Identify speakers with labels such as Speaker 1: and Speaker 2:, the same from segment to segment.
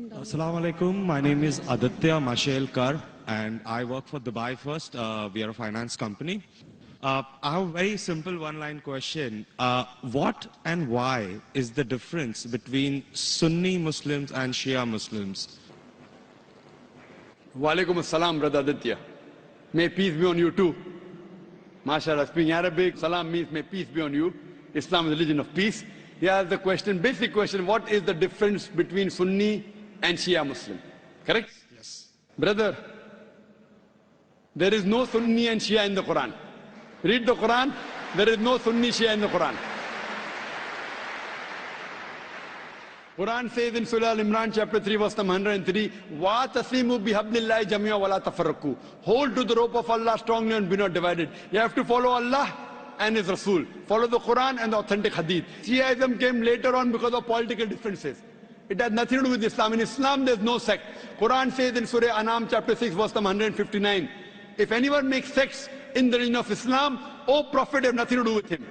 Speaker 1: Assalamu alaikum. My name is Aditya Mashelkar and I work for Dubai First. We are a finance company. I have a very simple one-line question. What and why is the difference between Sunni Muslims and Shia Muslims?
Speaker 2: Walaikum assalam, brother Aditya. May peace be on you too. MashaAllah, speaking Arabic, salam means may peace be on you. Islam is a religion of peace. Here's the question, basic question, what is the difference between Sunni and Shia Muslim? Correct?
Speaker 1: Yes.
Speaker 2: Brother, there is no Sunni and Shia in the Quran. Read the Quran, there is no Sunni Shia in the Quran. Quran says in Surah Al-Imran chapter 3 verse number 103, وَاتَصِمُوا بِحَبْلِ اللَّهِ جَمِيعًا وَلَا تَفَرَّقُوا. Hold to the rope of Allah strongly and be not divided. You have to follow Allah and His Rasul. Follow the Quran and the authentic Hadith. Shiaism came later on because of political differences. It has nothing to do with Islam. In Islam there is no sect. Quran says in Surah Anam chapter 6 verse number 159, if anyone makes sects in the religion of Islam, O Prophet, have nothing to do with him.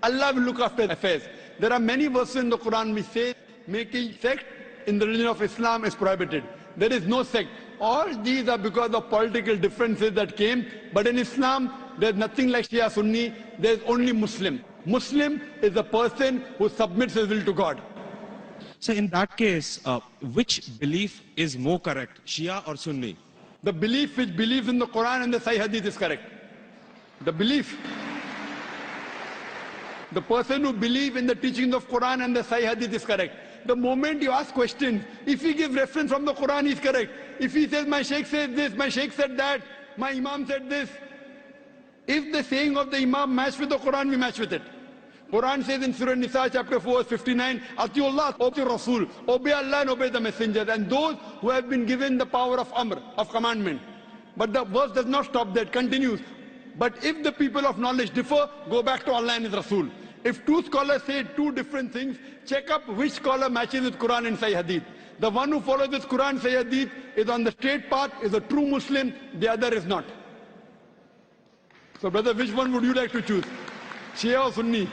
Speaker 2: Allah will look after affairs. There are many verses in the Quran which say making sect in the religion of Islam is prohibited. There is no sect. All these are because of political differences that came. But in Islam, there is nothing like Shia Sunni. There is only Muslim. Muslim is a person who submits his will to God.
Speaker 1: So in that case, which belief is more correct, Shia or Sunni?
Speaker 2: The belief which believes in the Quran and the Sahih Hadith is correct. The belief. The person who believes in the teachings of Quran and the Sahih Hadith is correct. The moment you ask questions, if he gives reference from the Quran, he is correct. If he says, my Shaykh said this, my Shaykh said that, my Imam said this. If the saying of the Imam match with the Quran, we match with it. Quran says in Surah Nisa chapter 4 verse 59, Atiullah, obey Rasul, obey Allah and obey the messengers, and those who have been given the power of Amr, of commandment. But the verse does not stop there, it continues. But if the people of knowledge differ, go back to Allah and His Rasul. If two scholars say two different things, check up which scholar matches with Quran and Sahih Hadith. The one who follows this Quran, Sahih Hadith is on the straight path, is a true Muslim, the other is not. So brother, which one would you like to choose? Shia or Sunni?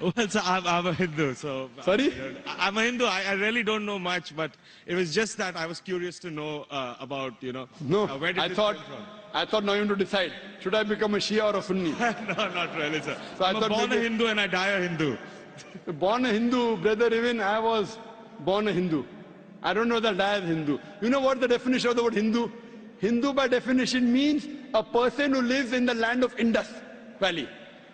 Speaker 1: Well, sir, I'm a Hindu, so...
Speaker 2: Sorry?
Speaker 1: I'm a Hindu. I really don't know much, but it was just that I was curious to know about,
Speaker 2: No,
Speaker 1: where did
Speaker 2: I
Speaker 1: this
Speaker 2: thought,
Speaker 1: come from?
Speaker 2: I thought now you have to decide, should I become a Shia or a Sunni?
Speaker 1: No, not really, sir.
Speaker 2: So I
Speaker 1: I'm
Speaker 2: thought
Speaker 1: born a
Speaker 2: maybe-
Speaker 1: Hindu and I die a Hindu.
Speaker 2: Born a Hindu, brother, even I was born a Hindu. I don't know that I am Hindu. You know what the definition of the word Hindu? Hindu by definition means a person who lives in the land of Indus Valley.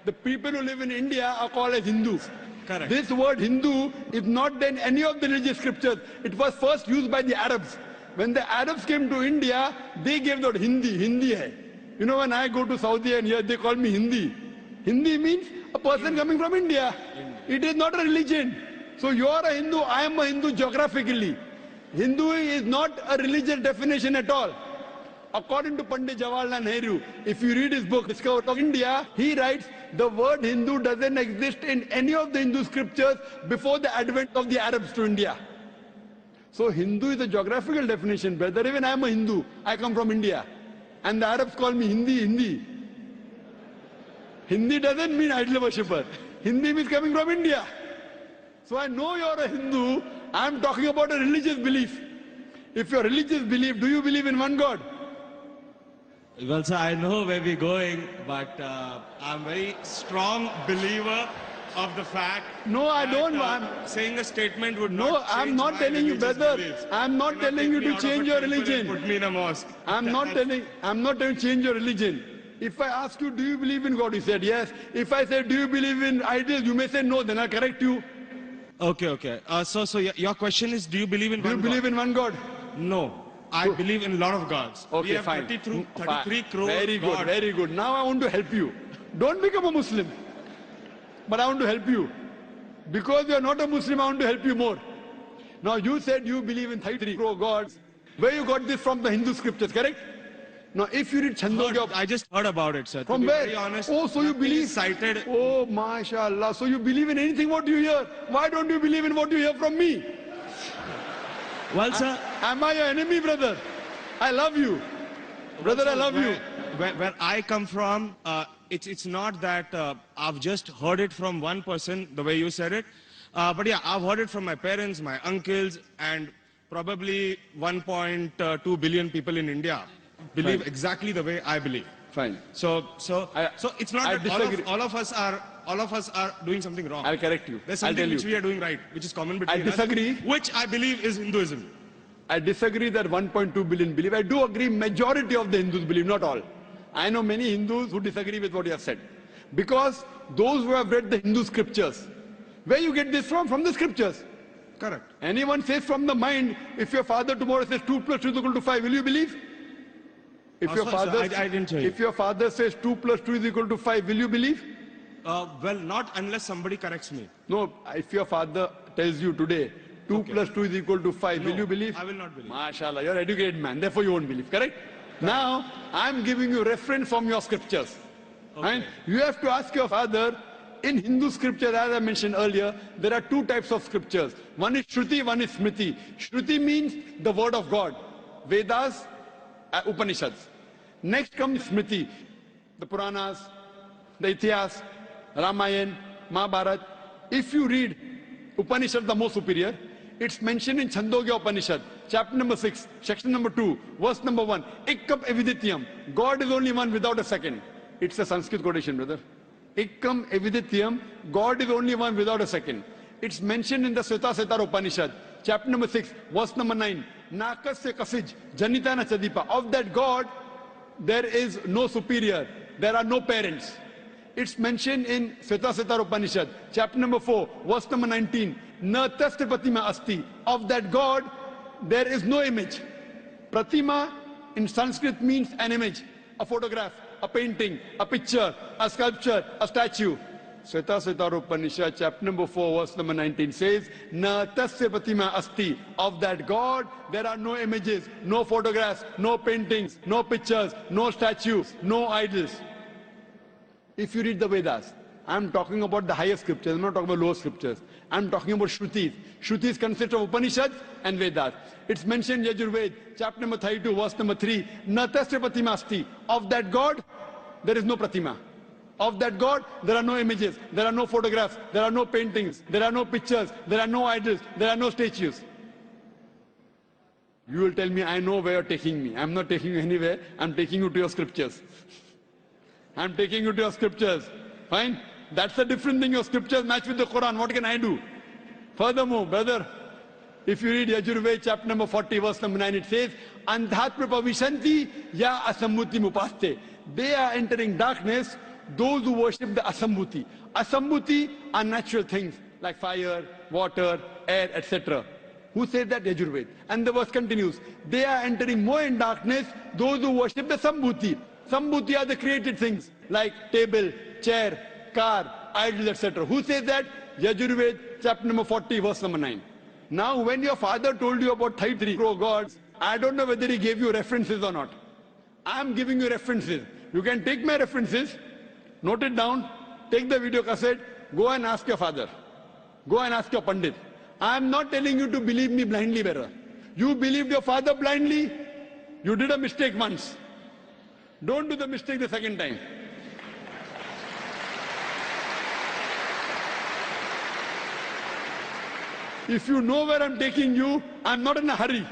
Speaker 2: The people who live in India are called as Hindus.
Speaker 1: Correct.
Speaker 2: This word Hindu is not in any of the religious scriptures. It was first used by the Arabs. When the Arabs came to India, they gave the word Hindi. Hindi hai. You know, when I go to Saudi and here they call me Hindi. Hindi means a person coming from India. It is not a religion. So you are a Hindu, I am a Hindu geographically. Hindu is not a religious definition at all. According to Pandit Jawaharlal Nehru, if you read his book, Discovery of India, he writes, the word Hindu doesn't exist in any of the Hindu scriptures before the advent of the Arabs to India. So Hindu is a geographical definition, brother. Even I am a Hindu. I come from India. And the Arabs call me Hindi. Hindi doesn't mean idol worshipper. Hindi means coming from India. So I know you're a Hindu. I'm talking about a religious belief. If your religious belief, do you believe in one God?
Speaker 1: Well, sir, I know where we're going, but I'm a very strong believer of the fact
Speaker 2: No, I
Speaker 1: that,
Speaker 2: don't. I'm
Speaker 1: saying a statement would
Speaker 2: No,
Speaker 1: not
Speaker 2: I'm
Speaker 1: change
Speaker 2: not
Speaker 1: my
Speaker 2: telling you,
Speaker 1: religious
Speaker 2: brother.
Speaker 1: beliefs.
Speaker 2: I'm not
Speaker 1: Do
Speaker 2: telling you
Speaker 1: take me
Speaker 2: to
Speaker 1: out of a
Speaker 2: change your
Speaker 1: temple and
Speaker 2: religion.
Speaker 1: Put me in a mosque.
Speaker 2: I'm not telling you to change your religion. If I ask you, do you believe in God? You said yes. If I say, do you believe in idols? You may say no, then I'll correct you.
Speaker 1: Okay. So your question is, do you believe in
Speaker 2: Do you
Speaker 1: one
Speaker 2: believe
Speaker 1: God?
Speaker 2: in one God?
Speaker 1: No. I believe in a lot of gods.
Speaker 2: Okay,
Speaker 1: we have
Speaker 2: fine.
Speaker 1: 33 crore
Speaker 2: Very good,
Speaker 1: gods.
Speaker 2: very good. Now I want to help you. Don't become a Muslim. But I want to help you. Because you're not a Muslim, I want to help you more. Now you said you believe in 33 crore gods. Where you got this from the Hindu scriptures, correct? Now if you read Chandogya,
Speaker 1: I just heard about it, sir.
Speaker 2: from
Speaker 1: to be
Speaker 2: where?
Speaker 1: very honest,
Speaker 2: Oh, so you
Speaker 1: nothing is
Speaker 2: believe?
Speaker 1: cited.
Speaker 2: Oh, mashallah. So you believe in anything what you hear. Why don't you believe in what you hear from me?
Speaker 1: Well, sir,
Speaker 2: Am I your enemy, brother? I love you. Brother, I love you.
Speaker 1: Where I come from, it's not that I've just heard it from one person, the way you said it. But yeah, I've heard it from my parents, my uncles, and probably 1.2 billion people in India believe
Speaker 2: Fine.
Speaker 1: exactly the way I believe.
Speaker 2: Fine.
Speaker 1: So
Speaker 2: I-
Speaker 1: it's not
Speaker 2: I
Speaker 1: that all
Speaker 2: disagree.
Speaker 1: of us are doing something wrong.
Speaker 2: I'll correct you.
Speaker 1: There's
Speaker 2: I'll
Speaker 1: something
Speaker 2: tell
Speaker 1: which
Speaker 2: you.
Speaker 1: we are doing right, which is common between
Speaker 2: disagree.
Speaker 1: us, which I believe is Hinduism.
Speaker 2: I disagree that 1.2 billion believe. I do agree majority of the Hindus believe, not all. I know many Hindus who disagree with what you have said. Because those who have read the Hindu scriptures, where you get this from? From the scriptures.
Speaker 1: Correct.
Speaker 2: Anyone says from the mind, if your father tomorrow says 2 plus 2 is equal to 5, will you believe? If your
Speaker 1: Sorry, sir,
Speaker 2: father,
Speaker 1: I didn't hear you.
Speaker 2: if your father says 2 plus 2 is equal to 5, will you believe?
Speaker 1: Well, not unless somebody corrects me.
Speaker 2: No, if your father tells you today 2 plus 2 is equal to 5, will
Speaker 1: No,
Speaker 2: you believe?
Speaker 1: I will not believe.
Speaker 2: MashaAllah, you're an educated man, therefore you won't believe, correct? Now, I'm giving you reference from your scriptures. And you have to ask your father, in Hindu scripture, as I mentioned earlier, there are 2 types of scriptures. One is Shruti, one is Smriti. Shruti means the word of God. Vedas, Upanishads. Next comes Smriti, the Puranas, the Itihas, Ramayana, Mahabharata. If you read Upanishad, the most superior, it's mentioned in Chandogya Upanishad, chapter number 6, section number 2, verse number 1. Ikkam evidityam. God is only one without a second. It's a Sanskrit quotation, brother. Ikkam evidityam. God is only one without a second. It's mentioned in the Sveta Upanishad, chapter number 6, verse number 9. Nakasya kasij, janitana chadipa. Of that God, there is no superior. There are no parents. It's mentioned in Sveta Upanishad, chapter number 4, verse number 19. Na tasya pratima asti. Of that God, there is no image. Pratima in Sanskrit means an image, a photograph, a painting, a picture, a sculpture, a statue. Sveta Upanishad, chapter number 4, verse number 19 says, Na tasya pratima asti. Of that God, there are no images, no photographs, no paintings, no pictures, no statues, no idols. If you read the Vedas, I'm talking about the higher scriptures, I'm not talking about lower scriptures. I'm talking about Shrutis. Shrutis consist of Upanishads and Vedas. It's mentioned in Yajurved, chapter number 32, verse number 3, Natasya pratima asti. Of that God, there is no pratima. Of that God, there are no images, there are no photographs, there are no paintings, there are no pictures, there are no idols, there are no statues. You will tell me, I know where you're taking me. I'm not taking you anywhere, I'm taking you to your scriptures. I'm taking you to your scriptures. Fine? That's a different thing. Your scriptures match with the Quran. What can I do? Furthermore, brother, if you read Yajurved, chapter number 40, verse number 9, it says, Andhatma pavishanti ya asammuti mupaste. They are entering darkness, those who worship the asammuti. Asammuti are natural things like fire, water, air, etc. Who said that? Yajurved. And the verse continues. They are entering more in darkness, those who worship the sambhuti. Sambhuti are the created things like table, chair, car, idols, etc. Who says that? Yajurved, chapter number 40, verse number 9. Now, when your father told you about 33 crore gods, I don't know whether he gave you references or not. I'm giving you references. You can take my references, note it down, take the video cassette, go and ask your father. Go and ask your Pandit. I'm not telling you to believe me blindly, brother. You believed your father blindly, you did a mistake once. Don't do the mistake the second time. If you know where I'm taking you, I'm not in a hurry.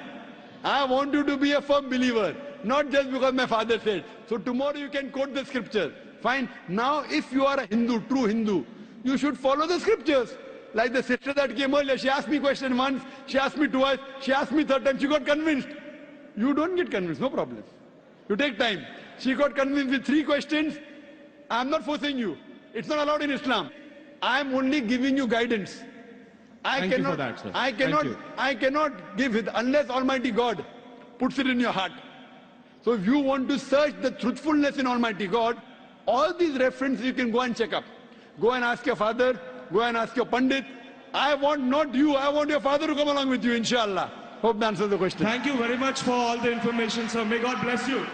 Speaker 2: I want you to be a firm believer, not just because my father said. So tomorrow you can quote the scripture. Fine. Now if you are a Hindu, true Hindu, you should follow the scriptures. Like the sister that came earlier, she asked me question once, she asked me twice, she asked me third time, she got convinced. You don't get convinced, no problem. You take time. She got convinced with 3 questions. I'm not forcing you. It's not allowed in Islam. I'm only giving you guidance.
Speaker 1: Thank you for that, sir.
Speaker 2: I cannot give it unless Almighty God puts it in your heart. So if you want to search the truthfulness in Almighty God, all these references you can go and check up. Go and ask your father, go and ask your Pandit. I want not you, I want your father to come along with you, inshallah. Hope that answers the question.
Speaker 1: Thank you very much for all the information, sir. May God bless you.